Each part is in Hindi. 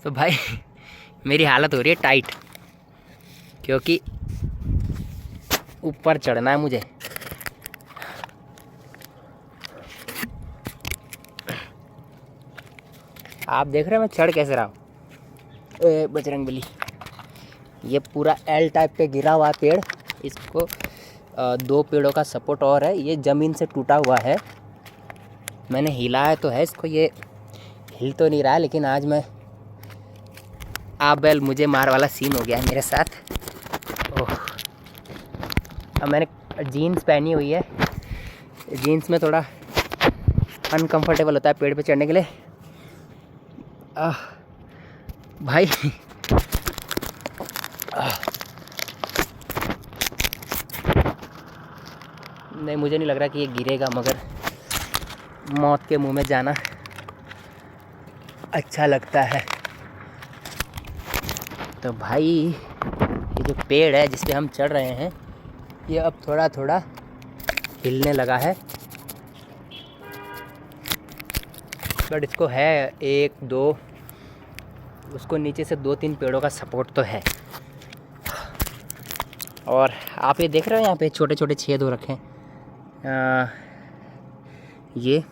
तो भाई मेरी हालत हो रही है टाइट, क्योंकि ऊपर चढ़ना है मुझे। आप देख रहे हैं मैं चढ़ कैसे रहा हूँ। बजरंगबली, ये पूरा एल टाइप पे गिरा हुआ पेड़, इसको दो पेड़ों का सपोर्ट और है। ये ज़मीन से टूटा हुआ है, मैंने हिलाया तो है इसको, ये हिल तो नहीं रहा है। लेकिन आज मैं बेल मुझे मार वाला सीन हो गया है मेरे साथ। ओह, अब मैंने जीन्स पहनी हुई है, जीन्स में थोड़ा अनकंफर्टेबल होता है पेड़ पे चढ़ने के लिए। भाई नहीं, मुझे नहीं लग रहा कि ये गिरेगा, मगर मौत के मुंह में जाना अच्छा लगता है। तो भाई ये जो पेड़ है जिस पे हम चढ़ रहे हैं, ये अब थोड़ा थोड़ा हिलने लगा है। बट इसको है एक दो, उसको नीचे से 2-3 पेड़ों का सपोर्ट तो है। और आप ये देख रहे हो यहाँ पे छोटे छोटे छेद हो रखे हैं। ये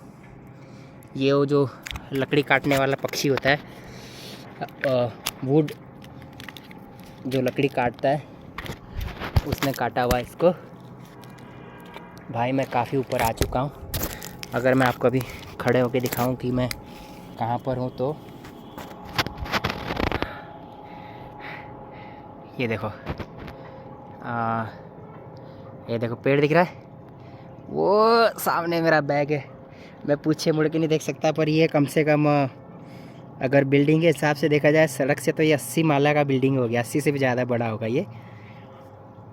वो जो लकड़ी काटने वाला पक्षी होता है, वुड जो लकड़ी काटता है, उसने काटा हुआ है इसको। भाई मैं काफ़ी ऊपर आ चुका हूँ। अगर मैं आपको अभी खड़े होके दिखाऊं कि मैं कहाँ पर हूँ, तो ये देखो, ये देखो पेड़ दिख रहा है, वो सामने मेरा बैग है। मैं पीछे मुड़ के नहीं देख सकता, पर ये कम से कम अगर बिल्डिंग के हिसाब से देखा जाए सड़क से, तो ये 80 माला का बिल्डिंग हो गया, 80 से भी ज़्यादा बड़ा होगा ये।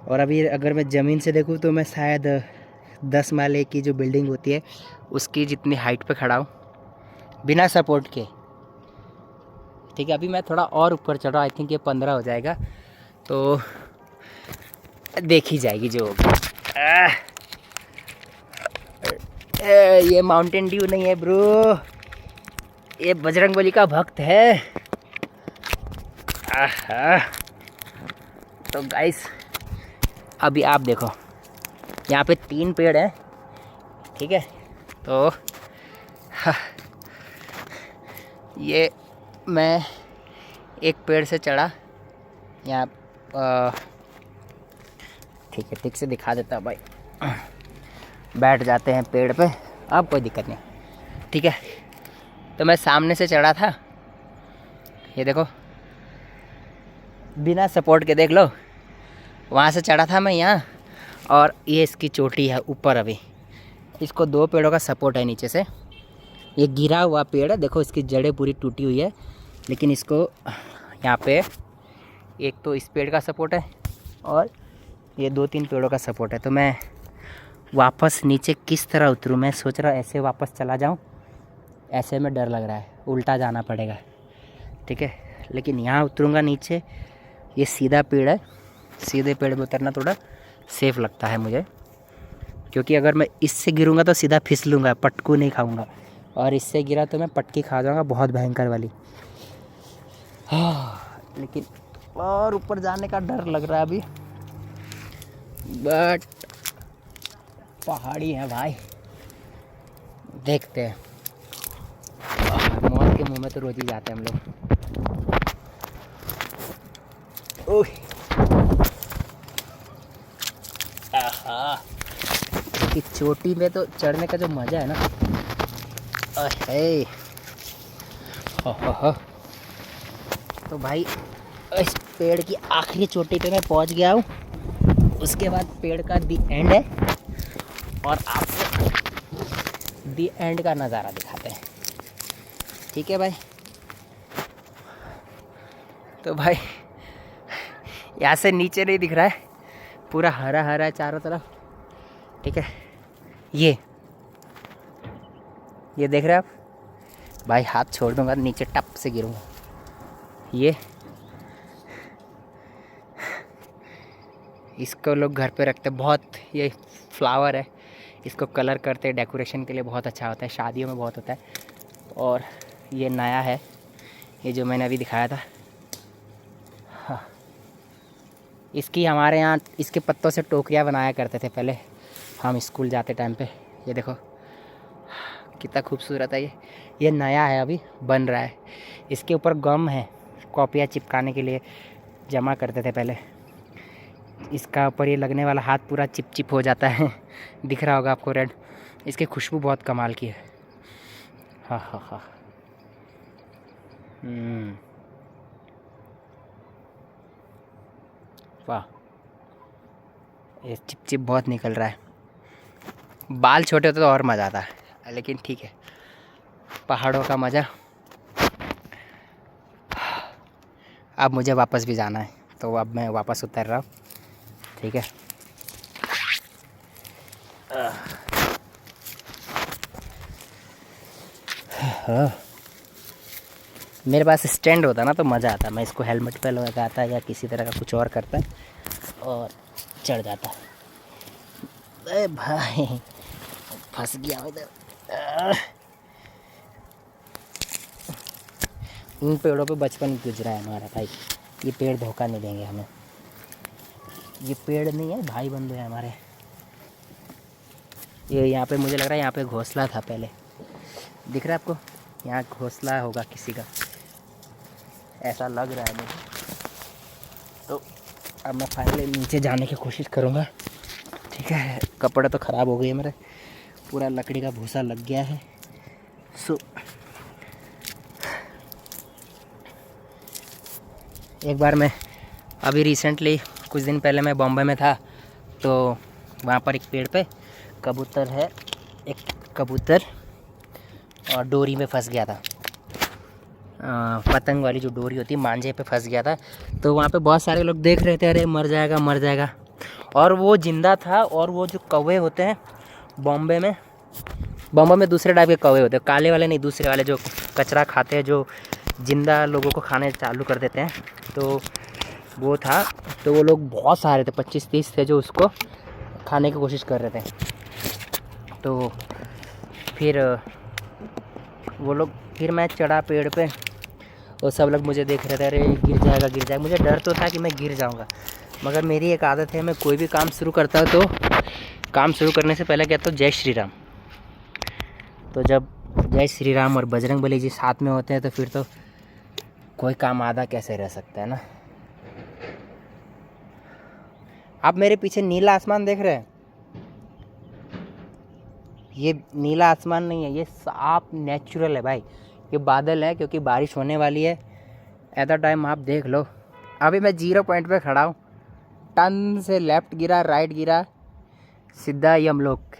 और अभी अगर मैं ज़मीन से देखूँ तो मैं शायद 10 माले की जो बिल्डिंग होती है उसकी जितनी हाइट पे खड़ा हूँ, बिना सपोर्ट के। ठीक है, अभी मैं थोड़ा और ऊपर चढ़ रहा हूँ, आई थिंक ये 15 हो जाएगा, तो देखी जाएगी जो होगी। ये माउंटेन ड्यू नहीं है ब्रो, ये बजरंगबली का भक्त है। तो गाइस अभी आप देखो, यहाँ पे 3 पेड़ हैं, ठीक है। तो ये मैं एक पेड़ से चढ़ा यहाँ, ठीक है, ठीक से दिखा देता भाई। बैठ जाते हैं पेड़ पे, अब कोई दिक्कत नहीं, ठीक है। तो मैं सामने से चढ़ा था, ये देखो, बिना सपोर्ट के, देख लो, वहाँ से चढ़ा था मैं यहाँ, और ये इसकी चोटी है ऊपर। अभी इसको 2 पेड़ों का सपोर्ट है नीचे से। ये गिरा हुआ पेड़ है, देखो इसकी जड़ें पूरी टूटी हुई है, लेकिन इसको यहाँ पे एक तो इस पेड़ का सपोर्ट है और ये 2-3 पेड़ों का सपोर्ट है। तो मैं वापस नीचे किस तरह उतरूँ, मैं सोच रहा ऐसे वापस चला जाऊँ, ऐसे में डर लग रहा है, उल्टा जाना पड़ेगा, ठीक है। लेकिन यहाँ उतरूँगा नीचे, ये सीधा पेड़ है, सीधे पेड़ में उतरना थोड़ा सेफ लगता है मुझे, क्योंकि अगर मैं इससे गिरूँगा तो सीधा फिसलूँगा, पटकू नहीं खाऊँगा, और इससे गिरा तो मैं पटकी खा जाऊँगा, बहुत भयंकर वाली। लेकिन और ऊपर जाने का डर लग रहा है अभी, बट पहाड़ी है भाई, देखते हैं। मौत के मुंह में तो रोज ही जाते हैं हम लोग। कि चोटी में तो चढ़ने का जो मजा है ना, है। तो भाई इस पेड़ की आखिरी चोटी पे मैं पहुंच गया हूँ, उसके बाद पेड़ का दी एंड है, और आपको दी एंड का नज़ारा दिखाते हैं, ठीक है भाई। तो भाई यहाँ से नीचे नहीं दिख रहा है, पूरा हरा हरा है चारों तरफ, ठीक है। ये देख रहे हैं आप भाई, हाथ छोड़ दूंगा नीचे टप से गिरूंगा। ये इसको लोग घर पे रखते, बहुत, ये फ्लावर है, इसको कलर करते हैं, डेकोरेशन के लिए बहुत अच्छा होता है, शादियों में बहुत होता है। और ये नया है, ये जो मैंने अभी दिखाया था। हाँ, इसकी हमारे यहाँ इसके पत्तों से टोकरियाँ बनाया करते थे पहले हम स्कूल जाते टाइम पे। ये देखो कितना खूबसूरत है ये नया है, अभी बन रहा है। इसके ऊपर गम है, कॉपियाँ चिपकाने के लिए जमा करते थे पहले। इसका ऊपर ये लगने वाला हाथ पूरा चिप हो जाता है दिख रहा होगा आपको रेड। इसकी खुशबू बहुत कमाल की है। हाँ हाँ हाँ। वाह, ये चिप बहुत निकल रहा है। बाल छोटे होते तो और मज़ा आता है, लेकिन ठीक है, पहाड़ों का मज़ा। अब मुझे वापस भी जाना है, तो अब मैं वापस उतर रहा हूँ, ठीक है। मेरे पास स्टैंड होता ना तो मज़ा आता, मैं इसको हेलमेट पे लगाता या किसी तरह का कुछ और करता और चढ़ जाता। अरे भाई फंस गया इधर। इन पेड़ों पे बचपन गुजरा है हमारा भाई। ये पेड़ धोखा नहीं देंगे हमें। ये पेड़ नहीं है, भाई बंधु है हमारे। ये यहाँ पे मुझे लग रहा है यहाँ पे घोंसला था पहले, दिख रहा है आपको? यहाँ घोंसला होगा किसी का, ऐसा लग रहा है मुझे। तो अब मैं फाइनली नीचे जाने की कोशिश करूँगा, ठीक है। कपड़े तो ख़राब हो गए मेरे, पूरा लकड़ी का भूसा लग गया है। सो एक बार मैं अभी रिसेंटली कुछ दिन पहले मैं बॉम्बे में था, तो वहाँ पर एक पेड़ पे कबूतर है, एक कबूतर और डोरी में फंस गया था। पतंग वाली जो डोरी होती है, मांझे पे फंस गया था। तो वहाँ पे बहुत सारे लोग देख रहे थे, अरे मर जाएगा मर जाएगा, और वो जिंदा था। और वो जो कौवे होते हैं बॉम्बे में दूसरे टाइप के कौवे होते हैं, काले वाले नहीं, दूसरे वाले जो कचरा खाते हैं, जो जिंदा लोगों को खाने चालू कर देते हैं। तो वो था, तो वो लोग बहुत सारे थे, 25-30 थे जो उसको खाने की कोशिश कर रहे थे। तो फिर वो लोग, फिर मैं चढ़ा पेड़ पे, और सब लोग मुझे देख रहे थे, अरे गिर जाएगा। मुझे डर तो था कि मैं गिर जाऊंगा, मगर मेरी एक आदत है, मैं कोई भी काम शुरू करता हूँ तो काम शुरू करने से पहले कहता हूँ जय श्री राम। तो जब जय श्री राम और बजरंगबली जी साथ में होते हैं तो फिर तो कोई काम आधा कैसे रह सकता है ना। आप मेरे पीछे नीला आसमान देख रहे हैं? ये नीला आसमान नहीं है, ये साफ नेचुरल है भाई। ये बादल है क्योंकि बारिश होने वाली है। एट द टाइम आप देख लो, अभी मैं 0 पॉइंट पे खड़ा हूँ, टन से लेफ़्ट गिरा, राइट गिरा, सीधा यमलोक।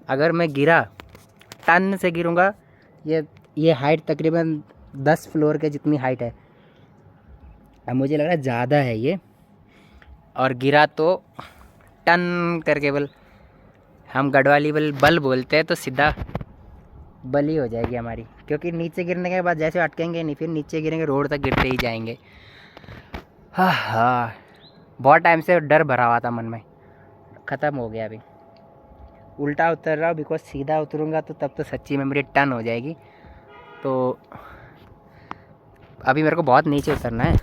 अगर मैं गिरा, टन से गिरूँगा, ये हाइट तकरीबन 10 फ्लोर के जितनी हाइट है। अब मुझे लग रहा है ज़्यादा है ये, और गिरा तो टन करके हम गढ़वाली बल बोलते हैं, तो सीधा बली हो जाएगी हमारी। क्योंकि नीचे गिरने के बाद जैसे अटकेंगे नहीं, फिर नीचे गिरेंगे, रोड तक गिरते ही जाएंगे। हाँ, बहुत टाइम से डर भरा हुआ था मन में, ख़त्म हो गया। अभी उल्टा उतर रहा हूँ, बिकॉज सीधा उतरूँगा तो तब तो सच्ची में मेरी टन हो जाएगी। तो अभी मेरे को बहुत नीचे उतरना है।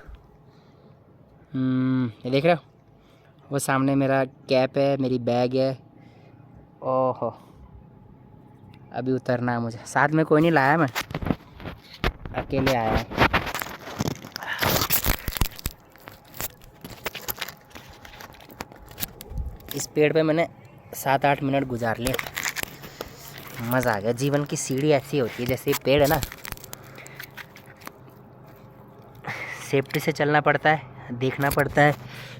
ये देख रहे हो, वो सामने मेरा कैप है, मेरी बैग है। ओहो, अभी उतरना है मुझे। साथ में कोई नहीं लाया, मैं अकेले आया हूँ। इस पेड़ पे मैंने 7-8 मिनट गुजार लिए, मज़ा आ गया। जीवन की सीढ़ी ऐसी होती है, जैसे ये पेड़ है ना, सेफ्टी से चलना पड़ता है, देखना पड़ता है,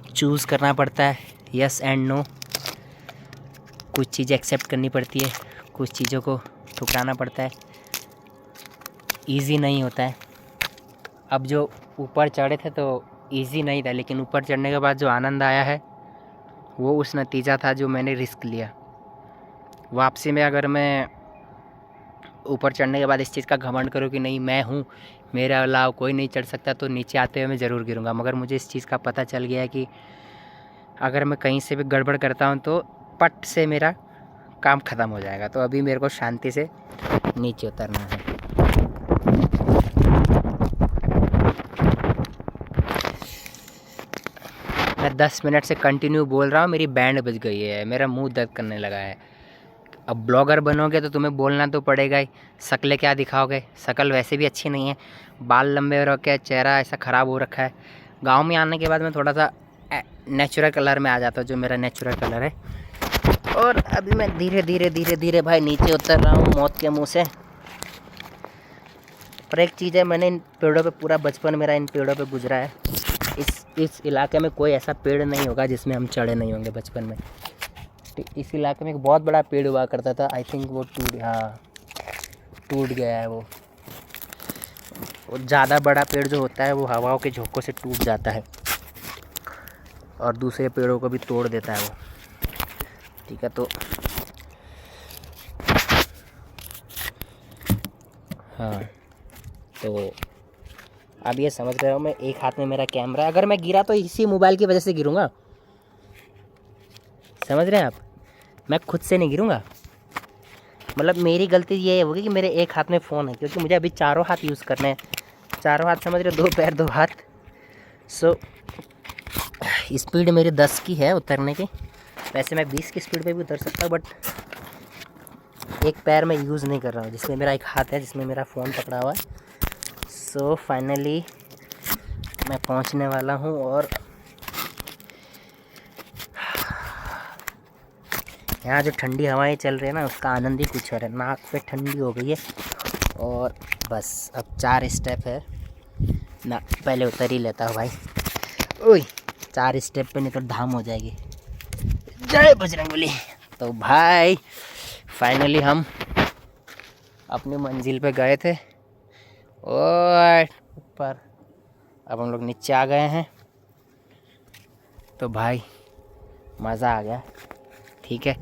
चूज़ करना पड़ता है, यस एंड नो। कुछ चीज़ें एक्सेप्ट करनी पड़ती है, कुछ चीज़ों को ठुकराना पड़ता है। इजी नहीं होता है। अब जो ऊपर चढ़े थे तो इजी नहीं था, लेकिन ऊपर चढ़ने के बाद जो आनंद आया है वो उस नतीजा था जो मैंने रिस्क लिया। वापसी में अगर मैं ऊपर चढ़ने के बाद इस चीज़ का घमंड करूँ कि नहीं मैं हूँ, मेरे अलावा कोई नहीं चढ़ सकता, तो नीचे आते हुए मैं ज़रूर गिरूँगा। मगर मुझे इस चीज़ का पता चल गया है कि अगर मैं कहीं से भी गड़बड़ करता हूँ तो पट से मेरा काम ख़त्म हो जाएगा। तो अभी मेरे को शांति से नीचे उतरना है। मैं 10 मिनट से कंटिन्यू बोल रहा हूँ, मेरी बैंड बज गई है, मेरा मुंह दर्द करने लगा है। अब ब्लॉगर बनोगे तो तुम्हें बोलना तो पड़ेगा ही, शक्लें क्या दिखाओगे, शक्ल वैसे भी अच्छी नहीं है, बाल लंबे हो रखे, चेहरा ऐसा ख़राब हो रखा है। गांव में आने के बाद मैं थोड़ा सा नेचुरल कलर में आ जाता हूँ, जो मेरा नेचुरल कलर है। और अभी मैं धीरे धीरे भाई नीचे उतर रहा हूँ मौत के मुँह से। पर एक चीज़ है, मैंने इन पेड़ों पे पूरा बचपन मेरा इन पेड़ों पे गुजरा है। इस इलाके में कोई ऐसा पेड़ नहीं होगा जिसमें हम चढ़े नहीं होंगे बचपन में। तो इस इलाके में एक बहुत बड़ा पेड़ हुआ करता था, आई थिंक वो टूट गया है वो। ज़्यादा बड़ा पेड़ जो होता है वो हवाओं के झोंकों से टूट जाता है और दूसरे पेड़ों को भी तोड़ देता है वो। ठीक है, तो हाँ, तो अब ये समझ रहे हो, मैं एक हाथ में मेरा कैमरा है, अगर मैं गिरा तो इसी मोबाइल की वजह से गिरूंगा, समझ रहे हैं आप, मैं खुद से नहीं गिरूंगा। मतलब मेरी गलती ये होगी कि मेरे एक हाथ में फ़ोन है, क्योंकि मुझे अभी चारों हाथ यूज़ करने हैं, चारों हाथ समझ रहे हो, 2 पैर 2 हाथ। सो स्पीड मेरी 10 की है उतरने की, वैसे मैं 20 की स्पीड पे भी उतर सकता हूँ, बट एक पैर मैं यूज़ नहीं कर रहा हूँ, जिसमें मेरा एक हाथ है, जिसमें मेरा फ़ोन पकड़ा हुआ है। सो फाइनली मैं पहुँचने वाला हूँ और यहाँ जो ठंडी हवाएं चल रही है ना, उसका आनंद ही कुछ और है, नाक पे ठंडी हो गई है। और बस अब 4 स्टेप है ना, पहले उतर ही लेता हूँ भाई। ओए 4 स्टेप पे नहीं तो धाम हो जाएगी। जय बजरंगबली। तो भाई फाइनली हम अपनी मंजिल पे गए थे और ऊपर, अब हम लोग नीचे आ गए हैं। तो भाई मज़ा आ गया, ठीक है।